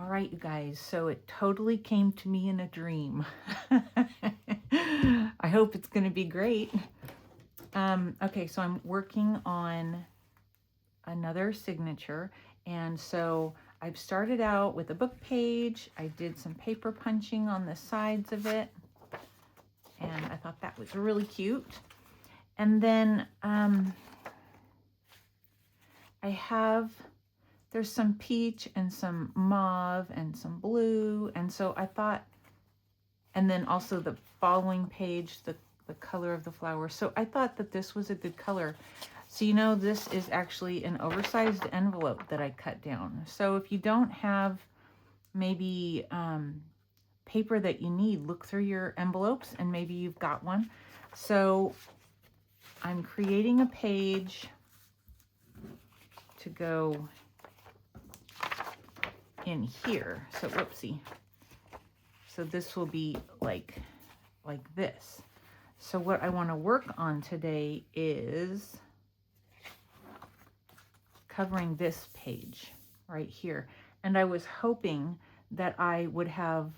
All right, you guys, so it totally came to me in a dream. I hope it's going to be great. Okay, so I'm working on another signature, and so I've started out with a book page. I did some paper punching on the sides of it, and I thought that was really cute. And then there's some peach and some mauve and some blue, and so I thought, and then also the following page, the color of the flower. So I thought that this was a good color. So you know, this is actually an oversized envelope that I cut down. So if you don't have maybe paper that you need, look through your envelopes and maybe you've got one. So I'm creating a page to go in here. So whoopsie. So this will be like this. So what I want to work on today is covering this page right here. And I was hoping that I would have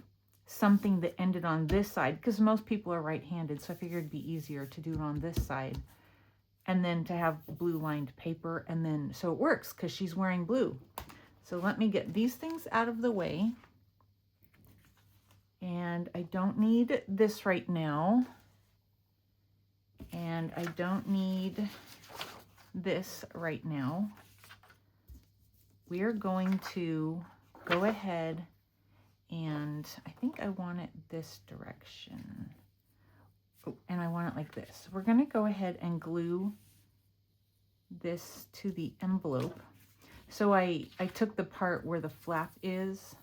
something that ended on this side, because most people are right-handed, so I figured it'd be easier to do it on this side. And then to have blue lined paper, and then so it works because she's wearing blue. So let me get these things out of the way. And I don't need this right now. And I don't need this right now. We are going to go ahead, and I think I want it this direction. Oh, and I want it like this. We're going to go ahead and glue this to the envelope. So I took the part where the flap is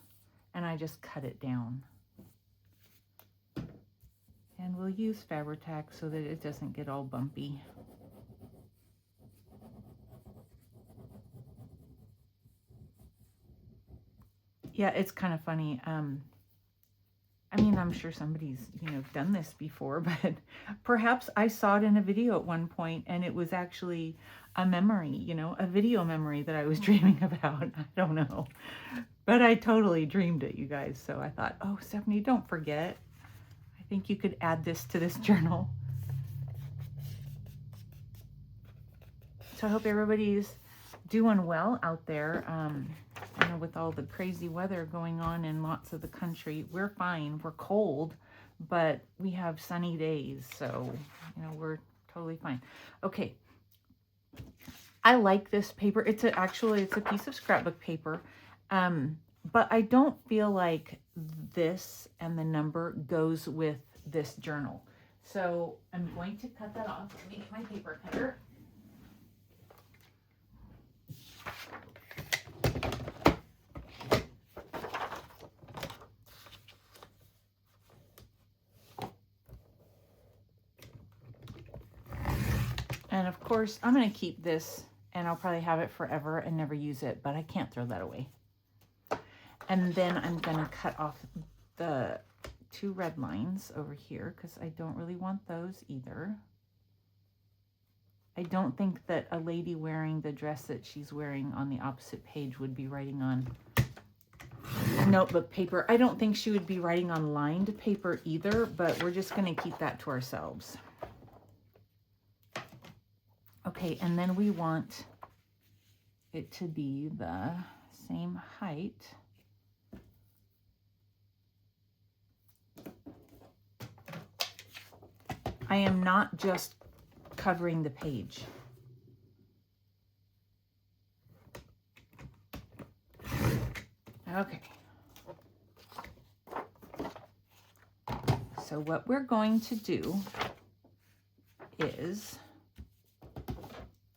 and I just cut it down. And we'll use Fabri-Tac so that it doesn't get all bumpy. Yeah, it's kind of funny. I mean, I'm sure somebody's, done this before, but perhaps I saw it in a video at one point and it was actually a memory, a video memory that I was dreaming about. I don't know, but I totally dreamed it, you guys. So I thought, oh, Stephanie, don't forget. I think you could add this to this journal. So I hope everybody's doing well out there. With all the crazy weather going on in lots of the country, we're fine. We're cold, but we have sunny days, so we're totally fine. Okay, I like this paper. It's a piece of scrapbook paper, but I don't feel like this and the number goes with this journal. So I'm going to cut that off. Let me get my paper cutter. And of course, I'm going to keep this, and I'll probably have it forever and never use it, but I can't throw that away. And then I'm going to cut off the 2 red lines over here because I don't really want those either. I don't think that a lady wearing the dress that she's wearing on the opposite page would be writing on notebook paper. I don't think she would be writing on lined paper either, but we're just going to keep that to ourselves. Okay, and then we want it to be the same height. I am not just covering the page. Okay. So what we're going to do is,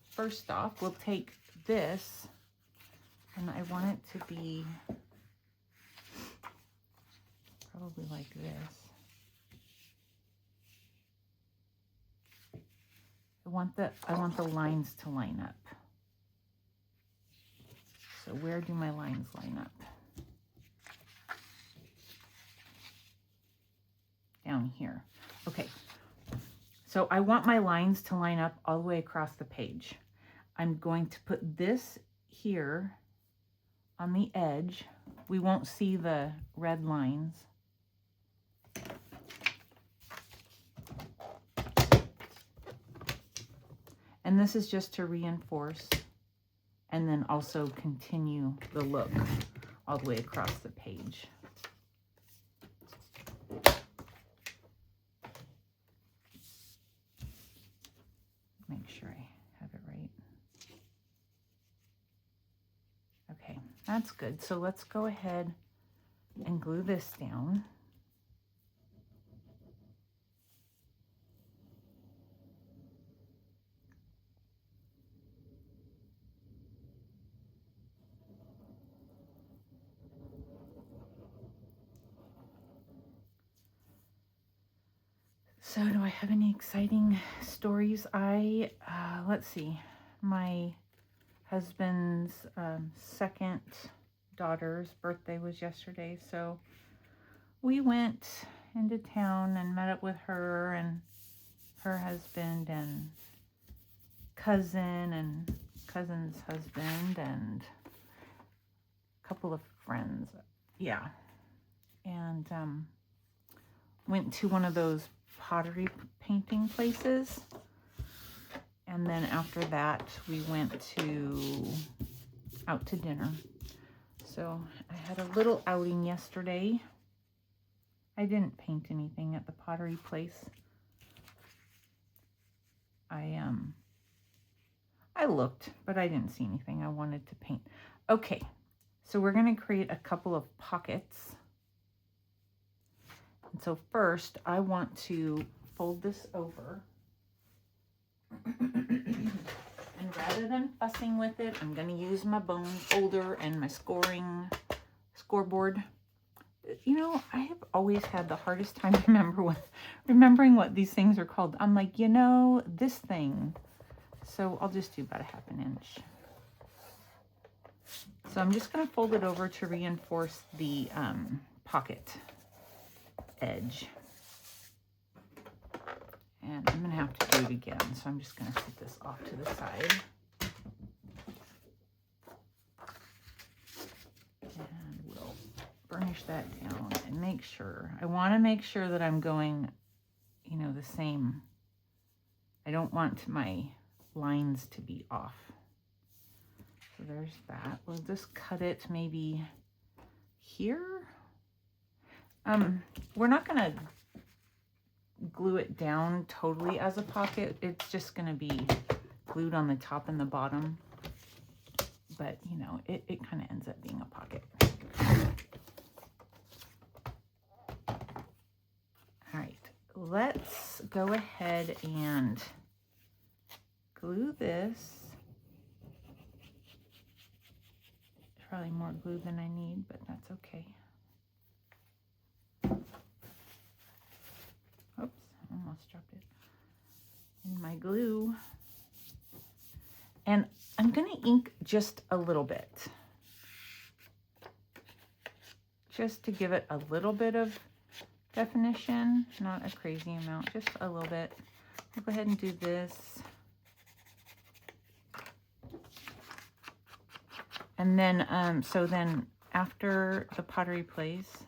first off, we'll take this, and I want it to be probably like this. I want the lines to line up. So where do my lines line up? Down here. Okay. So I want my lines to line up all the way across the page. I'm going to put this here on the edge. We won't see the red lines. And this is just to reinforce and then also continue the look all the way across the page. Make sure I have it right. Okay, that's good. So let's go ahead and glue this down. So do I have any exciting stories? Let's see, my husband's second daughter's birthday was yesterday, so we went into town and met up with her and her husband and cousin and cousin's husband and a couple of friends. Yeah. And went to one of those pottery painting places. And then after that, we went out to dinner. So I had a little outing yesterday. I didn't paint anything at the pottery place. I looked, but I didn't see anything I wanted to paint. Okay, so we're going to create a couple of pockets. And so first, I want to fold this over. And rather than fussing with it, I'm going to use my bone folder and my scoreboard. You know, I have always had the hardest time remembering what these things are called. I'm like, you know, this thing. So I'll just do about a ½ inch. So I'm just going to fold it over to reinforce the pocket edge. And I'm going to have to do it again. So I'm just going to put this off to the side. And we'll burnish that down and make sure. I want to make sure that I'm going, you know, the same. I don't want my lines to be off. So there's that. We'll just cut it maybe here. We're not going to glue it down totally as a pocket. It's just going to be glued on the top and the bottom. But, you know, it kind of ends up being a pocket. All right, let's go ahead and glue this. There's probably more glue than I need, but that's okay. Oops, I almost dropped it in my glue. And I'm going to ink just a little bit. Just to give it a little bit of definition, not a crazy amount, just a little bit. I'll go ahead and do this. And then, so then after the pottery place,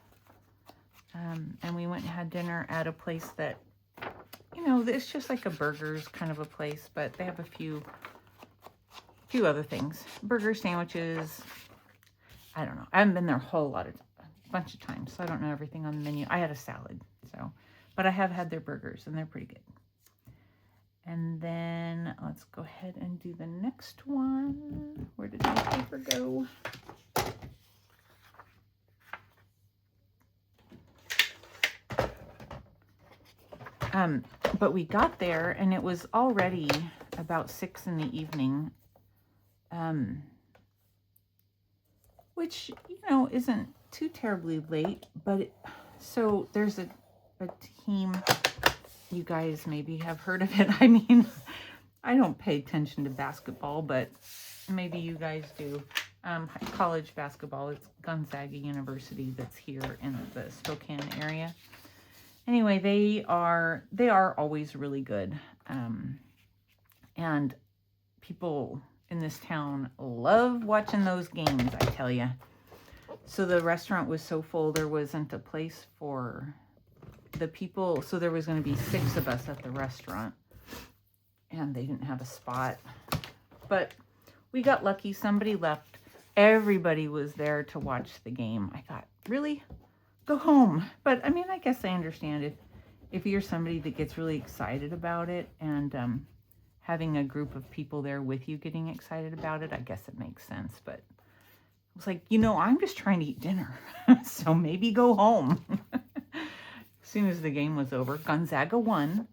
and we went and had dinner at a place that, you know, it's just like a burgers kind of a place, but they have a few other things. Burger sandwiches. I don't know. I haven't been there a bunch of times, so I don't know everything on the menu. I had a salad, so, but I have had their burgers, and they're pretty good. And then let's go ahead and do the next one. Where did my paper go? But we got there and it was already about 6 in the evening, which, you know, isn't too terribly late, but so there's a team, you guys maybe have heard of it. I mean, I don't pay attention to basketball, but maybe you guys do. College basketball, it's Gonzaga University that's here in the Spokane area. Anyway, they are always really good. And people in this town love watching those games, I tell you. So the restaurant was so full, there wasn't a place for the people. So there was going to be 6 of us at the restaurant, and they didn't have a spot. But we got lucky. Somebody left. Everybody was there to watch the game. I thought, really? Go home. But I mean, I guess I understand if you're somebody that gets really excited about it, and having a group of people there with you getting excited about it, I guess it makes sense. But I was like, I'm just trying to eat dinner. So maybe go home. As soon as the game was over, Gonzaga won.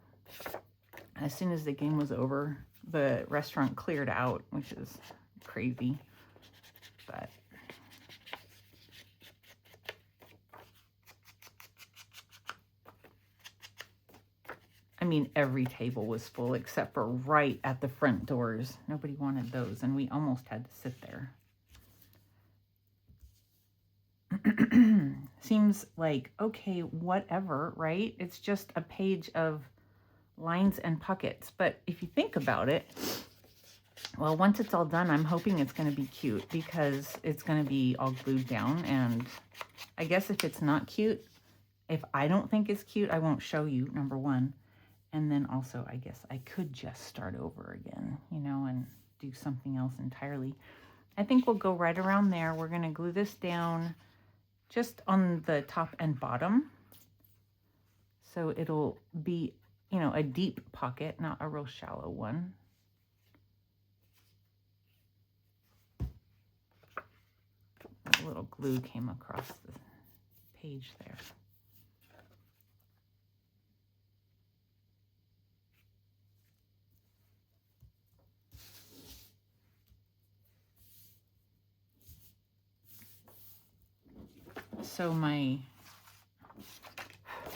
As soon as the game was over, the restaurant cleared out, which is crazy. But I mean, every table was full except for right at the front doors. Nobody wanted those, and we almost had to sit there. Seems like, okay, whatever, right? It's just a page of lines and pockets. But if you think about it, well, once it's all done, I'm hoping it's going to be cute, because it's going to be all glued down. And I guess if it's not cute, if I don't think it's cute, I won't show you, number one. And then also, I guess I could just start over again, and do something else entirely. I think we'll go right around there. We're going to glue this down just on the top and bottom. So it'll be, a deep pocket, not a real shallow one. A little glue came across the page there. So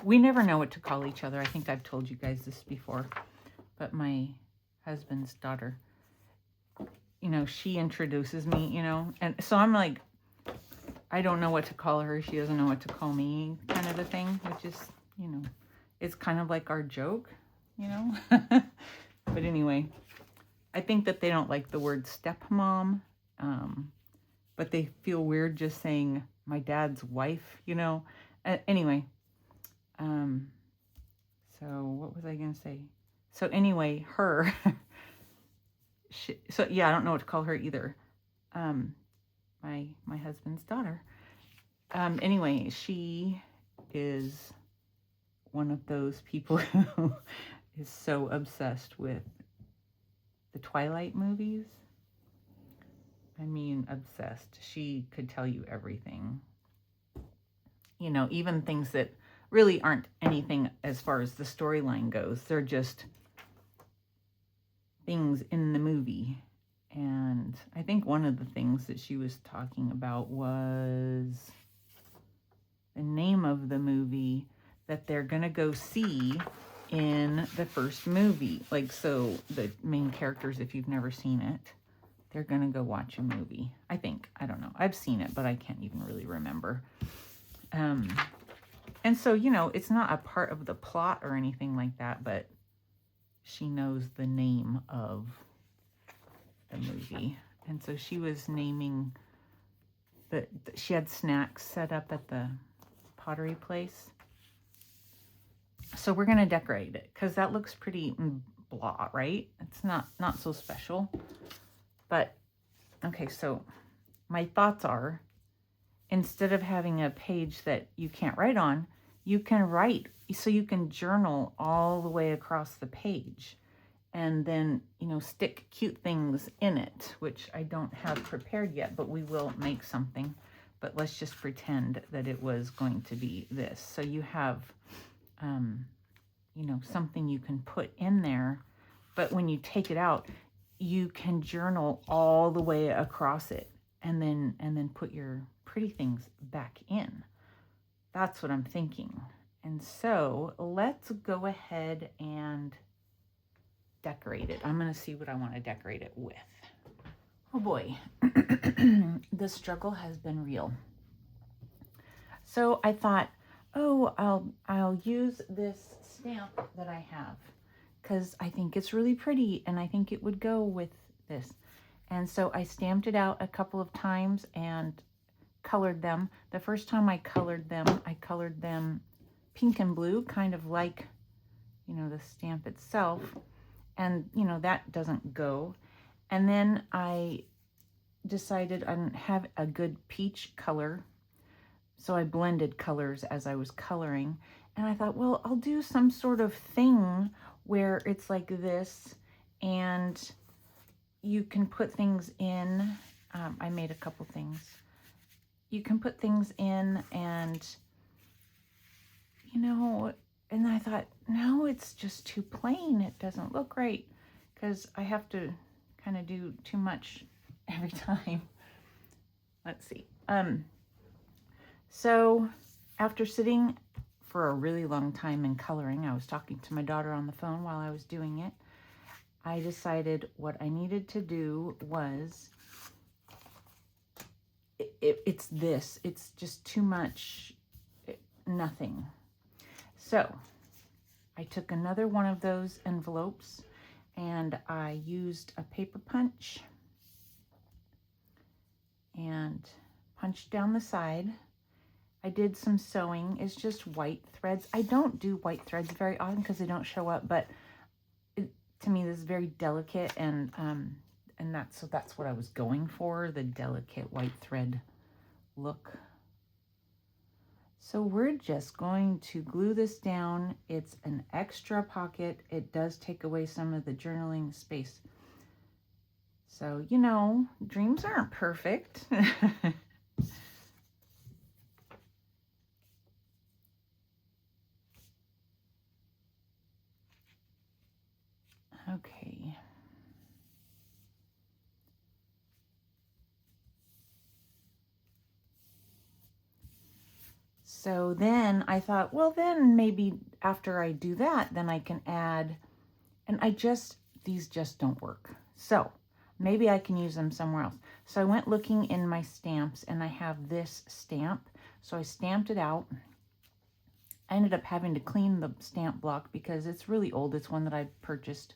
we never know what to call each other. I think I've told you guys this before, but my husband's daughter, she introduces me, and so I'm like, I don't know what to call her. She doesn't know what to call me, kind of a thing, which is, it's kind of like our joke, But anyway, I think that they don't like the word stepmom, but they feel weird just saying my dad's wife, Anyway, so what was I going to say? So anyway, her, I don't know what to call her either. My husband's daughter. Anyway, she is one of those people who is so obsessed with the Twilight movies. I mean, obsessed. She could tell you everything. Even things that really aren't anything as far as the storyline goes. They're just things in the movie. And I think one of the things that she was talking about was the name of the movie that they're going to go see in the first movie. Like, so the main characters, if you've never seen it, they're going to go watch a movie. I think. I don't know. I've seen it, but I can't even really remember. And so, it's not a part of the plot or anything like that, but she knows the name of the movie. And so she was naming she had snacks set up at the pottery place. So we're going to decorate it, because that looks pretty blah, right? It's not so special. But, okay, so my thoughts are, instead of having a page that you can't write on, you can write, so you can journal all the way across the page, and then, stick cute things in it, which I don't have prepared yet, but we will make something. But let's just pretend that it was going to be this. So you have, something you can put in there, but when you take it out, you can journal all the way across it, and then put your pretty things back in. That's what I'm thinking. And so let's go ahead and decorate it. I'm going to see what I want to decorate it with. Oh boy, the struggle has been real. So I thought, I'll use this stamp that I have, because I think it's really pretty, and I think it would go with this. And so I stamped it out a couple of times and colored them. The first time I colored them pink and blue, kind of like, you know, the stamp itself. And, you know, that doesn't go. And then I decided I didn't have a good peach color, so I blended colors as I was coloring. And I thought, well, I'll do some sort of thing where it's like this, and you can put things in. I made a couple things. You can put things in, and, you know, and I thought, no, it's just too plain. It doesn't look right, because I have to kind of do too much every time. Let's see. So after sitting for a really long time in coloring, I was talking to my daughter on the phone while I was doing it. I decided what I needed to do was, it's this. It's just too much, nothing. So I took another one of those envelopes and I used a paper punch and punched down the side. I did some sewing. It's just white threads. I don't do white threads very often because they don't show up, but to me this is very delicate, and that's what I was going for, the delicate white thread look. So we're just going to glue this down. It's an extra pocket. It does take away some of the journaling space. So, you know, dreams aren't perfect. Okay. So then I thought, well, then maybe after I do that, then I can add, and these just don't work. So maybe I can use them somewhere else. So I went looking in my stamps, and I have this stamp. So I stamped it out. I ended up having to clean the stamp block because it's really old. It's one that I purchased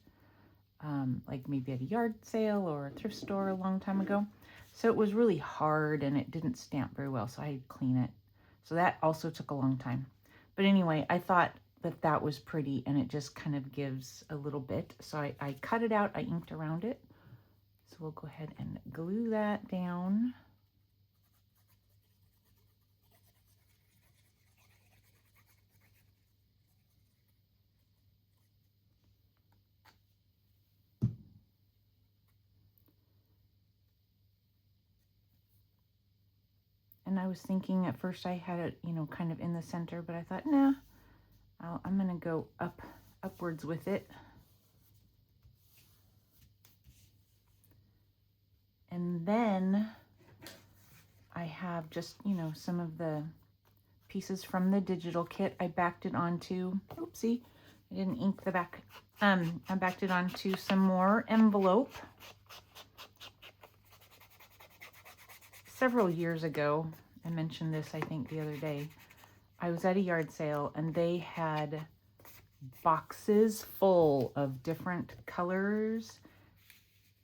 like maybe at a yard sale or a thrift store a long time ago. So it was really hard and it didn't stamp very well, so I had to clean it. So that also took a long time. But anyway, I thought that that was pretty, and it just kind of gives a little bit. So I cut it out, I inked around it. So we'll go ahead and glue that down. And I was thinking at first I had it, you know, kind of in the center, but I thought, nah, I'm going to go upwards with it. And then I have just, you know, some of the pieces from the digital kit. I backed it onto, oopsie, I didn't ink the back. I backed it onto some more envelope. Several years ago, I mentioned this, I think, the other day. I was at a yard sale and they had boxes full of different colors,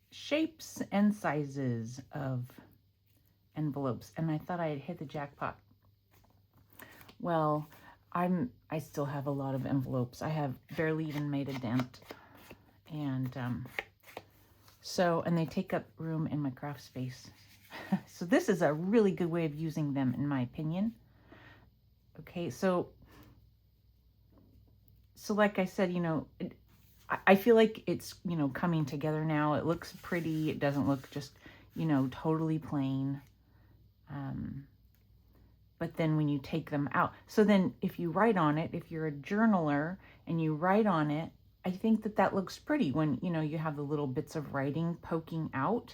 shapes, and sizes of envelopes, and I thought I had hit the jackpot. Well, I still have a lot of envelopes. I have barely even made a dent, and and they take up room in my craft space. So this is a really good way of using them, in my opinion. Okay, so like I said, you know, I feel like it's, you know, coming together now. It looks pretty. It doesn't look just, you know, totally plain. But then when you take them out, so then if you write on it, if you're a journaler and you write on it, I think that that looks pretty when, you know, you have the little bits of writing poking out,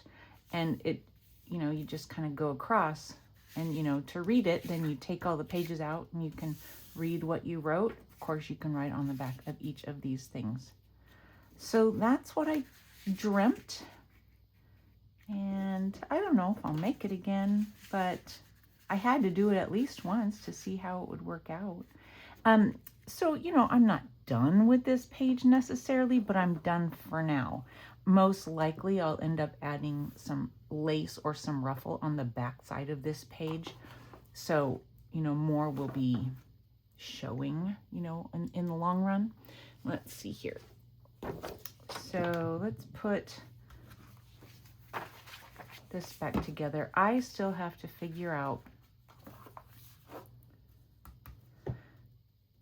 and it, you know, you just kind of go across, and, you know, to read it, then you take all the pages out and you can read what you wrote. Of course, you can write on the back of each of these things. So that's what I dreamt. And I don't know if I'll make it again, but I had to do it at least once to see how it would work out. So, you know, I'm not done with this page necessarily, but I'm done for now. most likely I'll end up adding some lace or some ruffle on the back side of this page. So, you know, more will be showing, you know, in the long run. Let's see here. So let's put this back together. I still have to figure out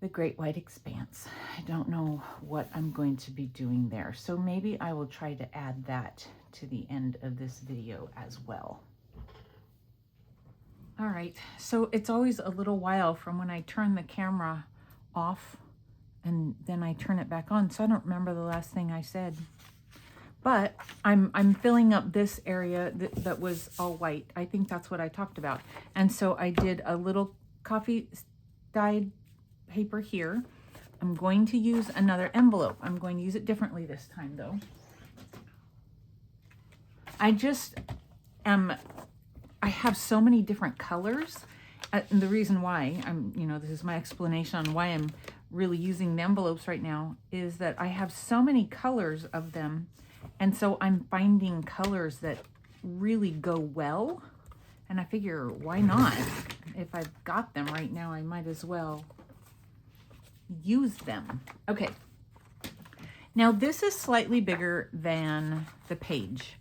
the Great White Expanse. I don't know what I'm going to be doing there. So maybe I will try to add that to the end of this video as well. All right, so it's always a little while from when I turn the camera off and then I turn it back on. So I don't remember the last thing I said. But I'm filling up this area that was all white. I think that's what I talked about. And so I did a little coffee dyed paper here. I'm going to use another envelope. I'm going to use it differently this time though. I have so many different colors. And the reason why this is my explanation on why I'm really using the envelopes right now is that I have so many colors of them. And so I'm finding colors that really go well. And I figure, why not? If I've got them right now, I might as well use them. Okay. Now this is slightly bigger than the page,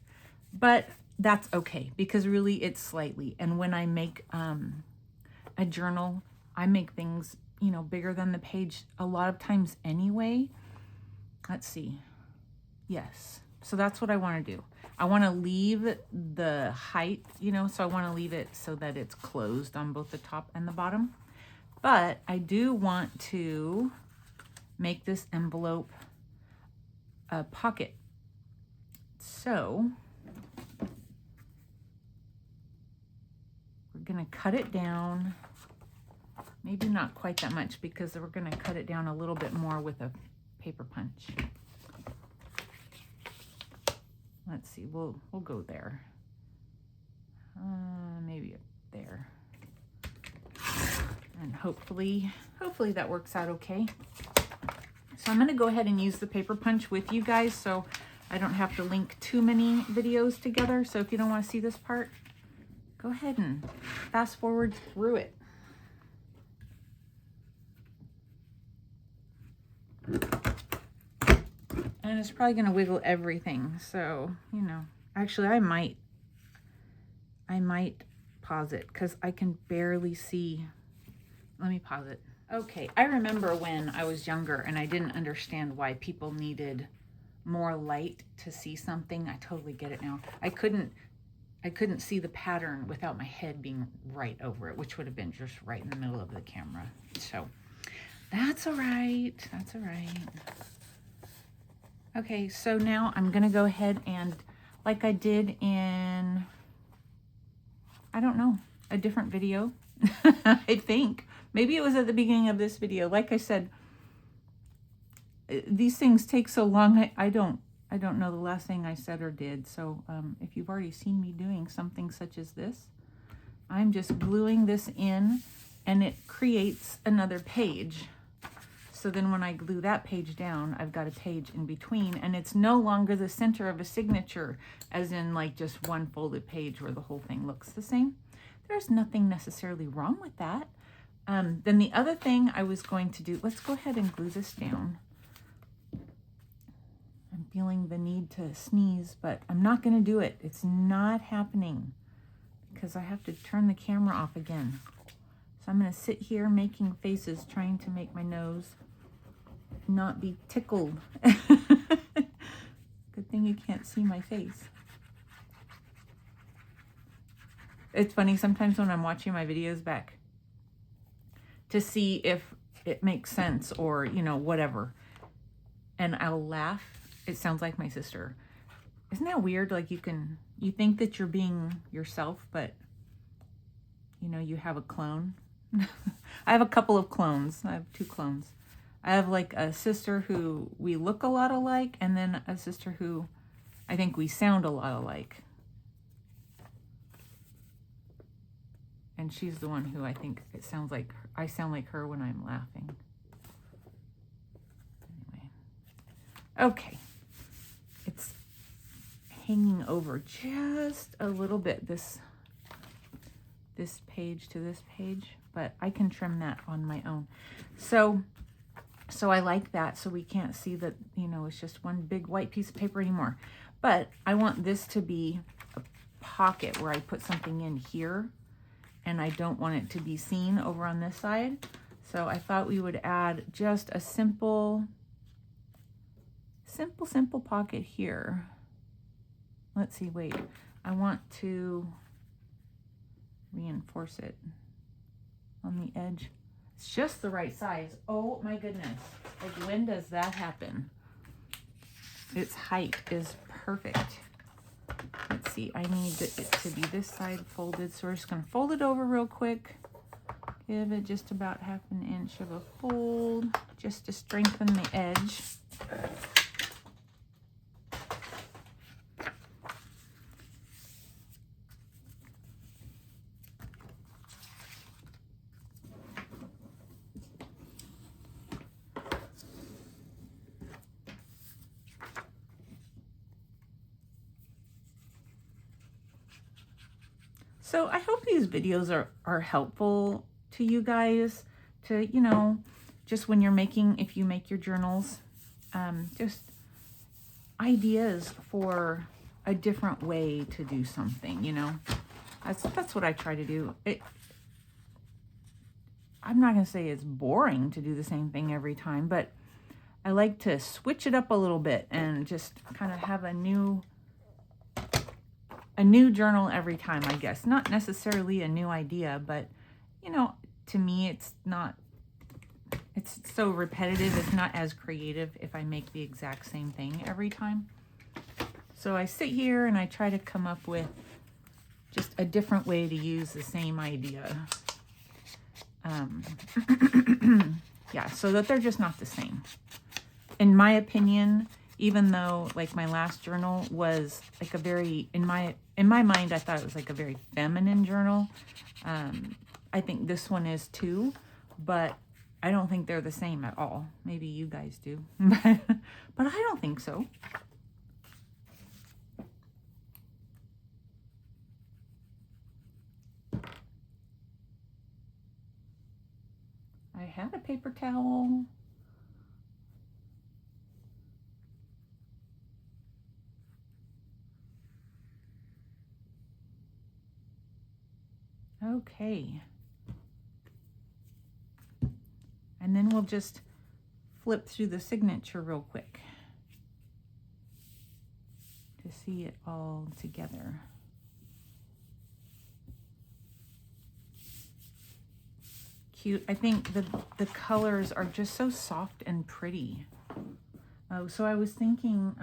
but that's okay because really it's slightly. And when I make a journal, I make things, you know, bigger than the page a lot of times anyway. Let's see. Yes. So that's what I want to do. I want to leave the height, you know, so I want to leave it so that it's closed on both the top and the bottom. But I do want to make this envelope a pocket. So we're going to cut it down. Maybe not quite that much because we're going to cut it down a little bit more with a paper punch. Let's see, we'll go there. Maybe up there. And hopefully that works out okay. So I'm going to go ahead and use the paper punch with you guys so I don't have to link too many videos together. So if you don't want to see this part, go ahead and fast forward through it. And it's probably going to wiggle everything. So, you know, actually I might pause it because I can barely see. Let me pause it. Okay, I remember when I was younger and I didn't understand why people needed more light to see something. I totally get it now. I couldn't see the pattern without my head being right over it, which would have been just right in the middle of the camera. So that's all right. That's all right. Okay, so now I'm going to go ahead and, like I did in, I don't know, a different video, I think. Maybe it was at the beginning of this video. Like I said, these things take so long. I don't know the last thing I said or did. So if you've already seen me doing something such as this, I'm just gluing this in and it creates another page. So then when I glue that page down, I've got a page in between and it's no longer the center of a signature as in like just one folded page where the whole thing looks the same. There's nothing necessarily wrong with that. Then the other thing I was going to do, let's go ahead and glue this down. I'm feeling the need to sneeze, but I'm not going to do it. It's not happening because I have to turn the camera off again. So I'm going to sit here making faces, trying to make my nose not be tickled. Good thing you can't see my face. It's funny sometimes when I'm watching my videos back to see if it makes sense or, you know, whatever. And I'll laugh. It sounds like my sister. Isn't that weird? Like you think that you're being yourself, but you know, you have a clone. I have a couple of clones. I have 2 clones. I have like a sister who we look a lot alike and then a sister who I think we sound a lot alike. And she's the one who I think it sounds like, I sound like her when I'm laughing. Anyway. Okay. hanging over just a little bit, this page to this page, but I can trim that on my own. So I like that, so we can't see that, you know, it's just one big white piece of paper anymore. But I want this to be a pocket where I put something in here, and I don't want it to be seen over on this side. So I thought we would add just a simple pocket here. Let's see, wait, I want to reinforce it on the edge. It's just the right size. Oh my goodness. Like, when does that happen? Its height is perfect. Let's see, I need it to be this side folded, so we're just gonna fold it over real quick. Give it just about ½ an inch of a fold, just to strengthen the edge. So I hope these videos are helpful to you guys, to, you know, just when you're making, if you make your journals, just ideas for a different way to do something, you know. That's what I try to do. I'm not going to say it's boring to do the same thing every time, but I like to switch it up a little bit and just kind of have a new journal every time, I guess. Not necessarily a new idea, but, you know, to me, it's so repetitive. It's not as creative if I make the exact same thing every time. So I sit here and I try to come up with just a different way to use the same idea. Yeah, so that they're just not the same. In my opinion, even though, like, my last journal was like a very, in my mind, I thought it was like a very feminine journal. I think this one is too, but I don't think they're the same at all. Maybe you guys do, but I don't think so. I had a paper towel. Okay. And then we'll just flip through the signature real quick to see it all together. Cute. I think the colors are just so soft and pretty. Oh, so I was thinking,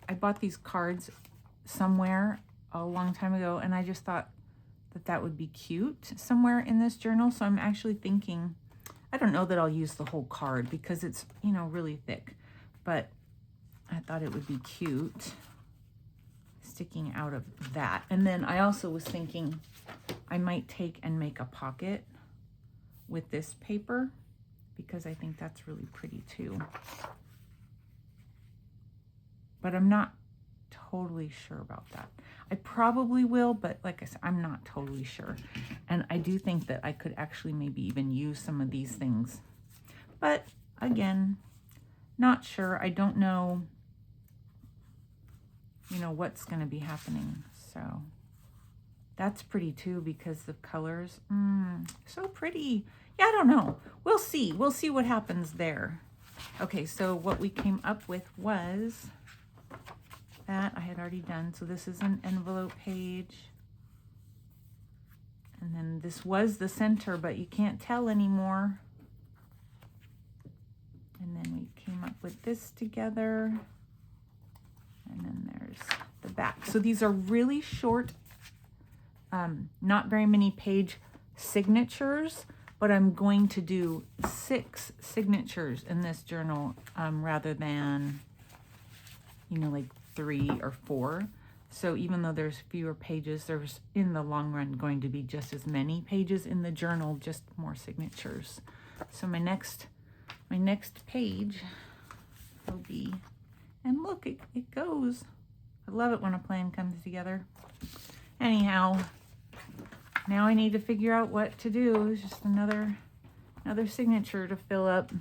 I bought these cards somewhere a long time ago, and I just thought that would be cute somewhere in this journal. So I'm actually thinking, I don't know that I'll use the whole card because it's, you know, really thick, but I thought it would be cute sticking out of that. And then I also was thinking I might take and make a pocket with this paper because I think that's really pretty too. But I'm not totally sure about that. I probably will, but like I said, I'm not totally sure. And I do think that I could actually maybe even use some of these things. But again, not sure. I don't know, you know, what's going to be happening. So that's pretty too because the colors, so pretty. Yeah, I don't know. We'll see. We'll see what happens there. Okay, so what we came up with was that I had already done. So this is an envelope page. And then this was the center, but you can't tell anymore. And then we came up with this together. And then there's the back. So these are really short, not very many page signatures, but I'm going to do 6 signatures in this journal rather than, you know, like 3 or 4. So even though there's fewer pages, there's in the long run going to be just as many pages in the journal, just more signatures. So my next page will be, and look, it goes. I love it when a plan comes together. Anyhow, now I need to figure out what to do. It's just another signature to fill up.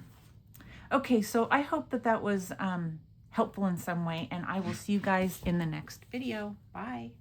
Okay, so I hope that was helpful in some way, and I will see you guys in the next video. Bye.